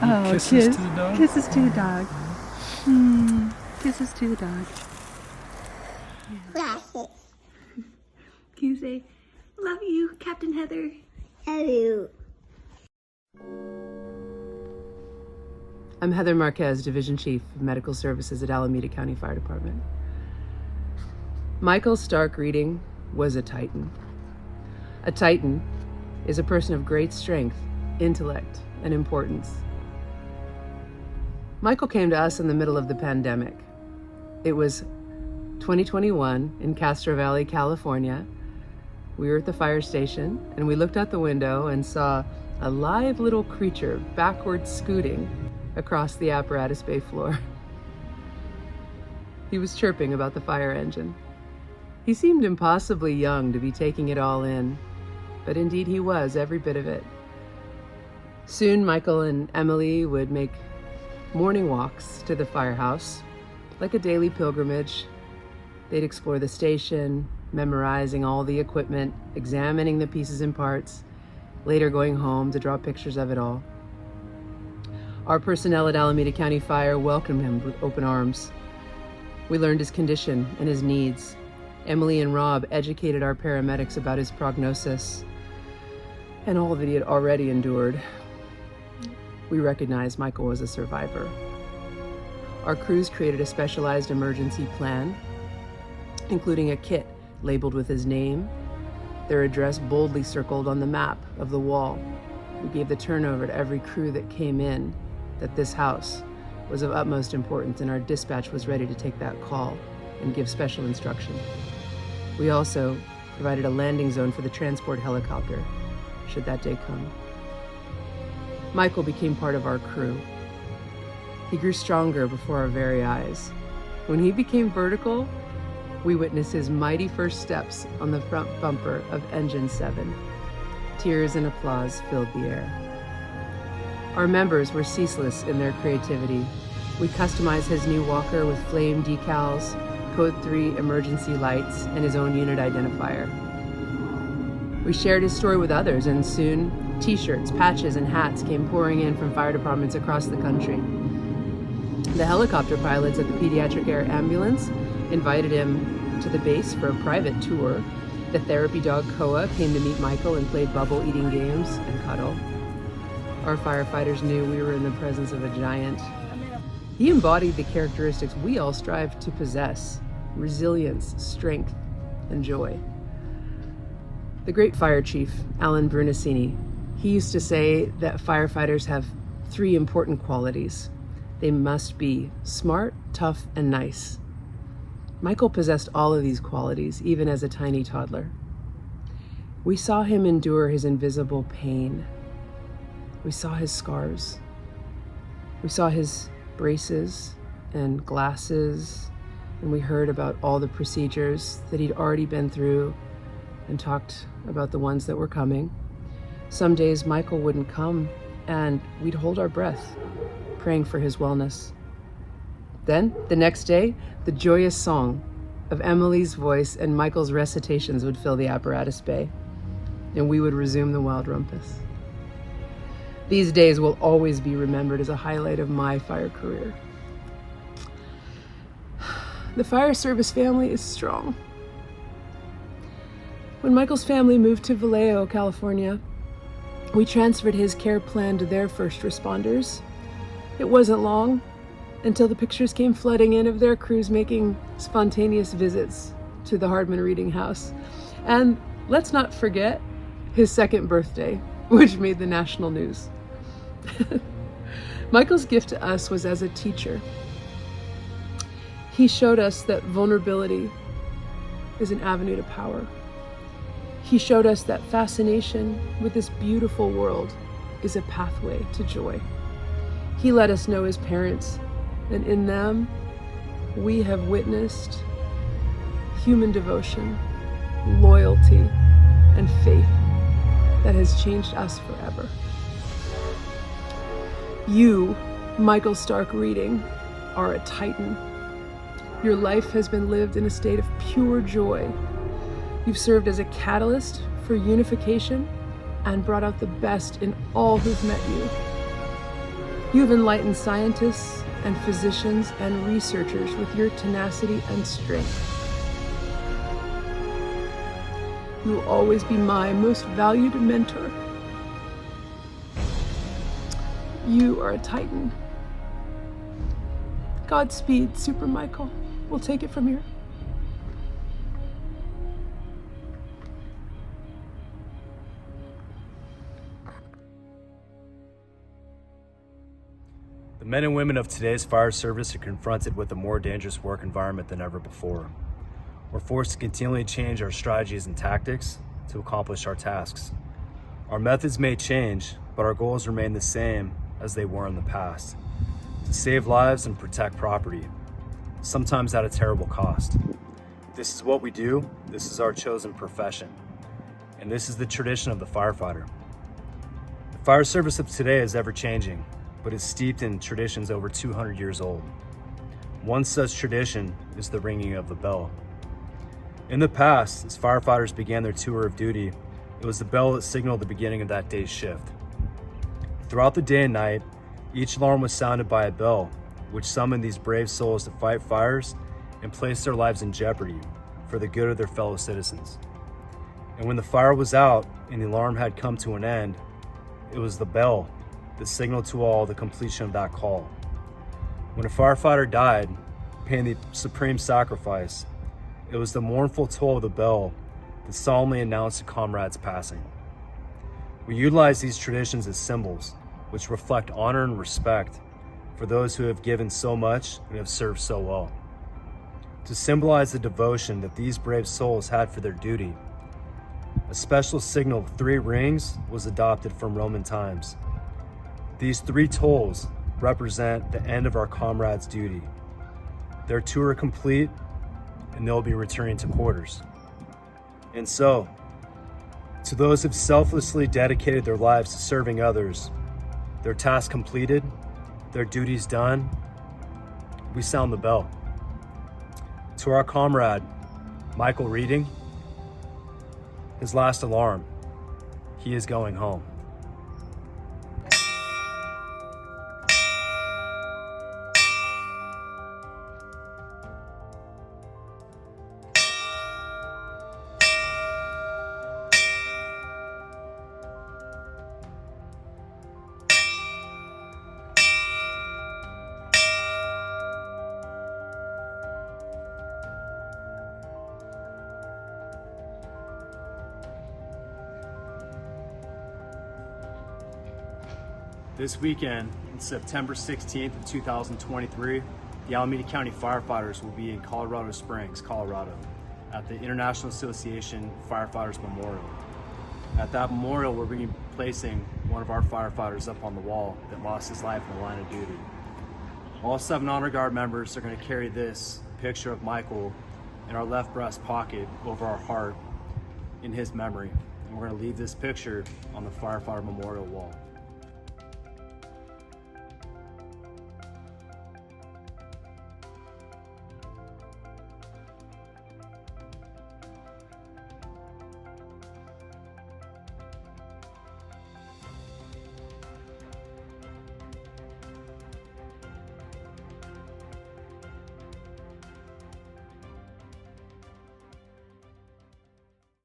Oh, Kisses to the dog? Kisses to the dog. Kisses to the dog. Yeah. Can you say, love you, Captain Heather? Love you. I'm Heather Marquez, Division Chief of Medical Services at Alameda County Fire Department. Michael Stark Reading was a titan. A titan is a person of great strength, intellect, and importance. Michael came to us in the middle of the pandemic. It was 2021 in Castro Valley, California. We were at the fire station and we looked out the window and saw a live little creature backward scooting across the apparatus bay floor. He was chirping about the fire engine. He seemed impossibly young to be taking it all in, but indeed he was, every bit of it. Soon Michael and Emily would make morning walks to the firehouse, like a daily pilgrimage. They'd explore the station, memorizing all the equipment, examining the pieces and parts, later going home to draw pictures of it all. Our personnel at Alameda County Fire welcomed him with open arms. We learned his condition and his needs. Emily and Rob educated our paramedics about his prognosis and all that he had already endured. We recognized Michael was a survivor. Our crews created a specialized emergency plan, including a kit labeled with his name, their address boldly circled on the map of the wall. We gave the turnover to every crew that came in that this house was of utmost importance, and our dispatch was ready to take that call and give special instruction. We also provided a landing zone for the transport helicopter, should that day come. Michael became part of our crew. He grew stronger before our very eyes. When he became vertical, we witnessed his mighty first steps on the front bumper of Engine 7. Tears and applause filled the air. Our members were ceaseless in their creativity. We customized his new walker with flame decals, Code 3 emergency lights, and his own unit identifier. We shared his story with others, and soon t-shirts, patches, and hats came pouring in from fire departments across the country. The helicopter pilots at the Pediatric Air Ambulance invited him to the base for a private tour. The therapy dog Koa came to meet Michael and played bubble eating games and cuddle. Our firefighters knew we were in the presence of a giant. He embodied the characteristics we all strive to possess: resilience, strength, and joy. The great fire chief, Alan Bernasini, he used to say that firefighters have 3 important qualities. They must be smart, tough, and nice. Michael possessed all of these qualities, even as a tiny toddler. We saw him endure his invisible pain. We saw his scars. We saw his braces and glasses, and we heard about all the procedures that he'd already been through and talked about the ones that were coming. Some days Michael wouldn't come, and we'd hold our breath, praying for his wellness. Then, the next day, the joyous song of Emily's voice and Michael's recitations would fill the apparatus bay, and we would resume the wild rumpus. These days will always be remembered as a highlight of my fire career. The fire service family is strong. When Michael's family moved to Vallejo, California, we transferred his care plan to their first responders. It wasn't long until the pictures came flooding in of their crews making spontaneous visits to the Hardman Reading House. And let's not forget his 2nd birthday, which made the national news. Michael's gift to us was as a teacher. He showed us that vulnerability is an avenue to power. He showed us that fascination with this beautiful world is a pathway to joy. He let us know his parents, and in them, we have witnessed human devotion, loyalty, and faith that has changed us forever. You, Michael Stark Reading, are a titan. Your life has been lived in a state of pure joy. You've served as a catalyst for unification and brought out the best in all who've met you. You have enlightened scientists and physicians and researchers with your tenacity and strength. You will always be my most valued mentor. You are a titan. Godspeed, Super Michael. We'll take it from here. The men and women of today's fire service are confronted with a more dangerous work environment than ever before. We're forced to continually change our strategies and tactics to accomplish our tasks. Our methods may change, but our goals remain the same as they were in the past: to save lives and protect property, sometimes at a terrible cost. This is what we do, this is our chosen profession, and this is the tradition of the firefighter. The fire service of today is ever-changing, but is steeped in traditions over 200 years old. One such tradition is the ringing of the bell. In the past, as firefighters began their tour of duty, it was the bell that signaled the beginning of that day's shift. Throughout the day and night, each alarm was sounded by a bell, which summoned these brave souls to fight fires and place their lives in jeopardy for the good of their fellow citizens. And when the fire was out and the alarm had come to an end, it was the bell that signaled to all the completion of that call. When a firefighter died, paying the supreme sacrifice, it was the mournful toll of the bell that solemnly announced a comrade's passing. We utilize these traditions as symbols, which reflect honor and respect for those who have given so much and have served so well. To symbolize the devotion that these brave souls had for their duty, a special signal of 3 rings was adopted from Roman times. These 3 tolls represent the end of our comrades' duty. Their tour complete, and they'll be returning to quarters. And so, to those who've selflessly dedicated their lives to serving others, their task completed, their duties done, we sound the bell. To our comrade, Michael Reading, his last alarm, he is going home. This weekend, on September 16th of 2023, the Alameda County firefighters will be in Colorado Springs, Colorado, at the International Association Firefighters Memorial. At that memorial, we're going to be placing one of our firefighters up on the wall that lost his life in the line of duty. All 7 Honor Guard members are going to carry this picture of Michael in our left breast pocket over our heart in his memory. And we're going to leave this picture on the firefighter memorial wall.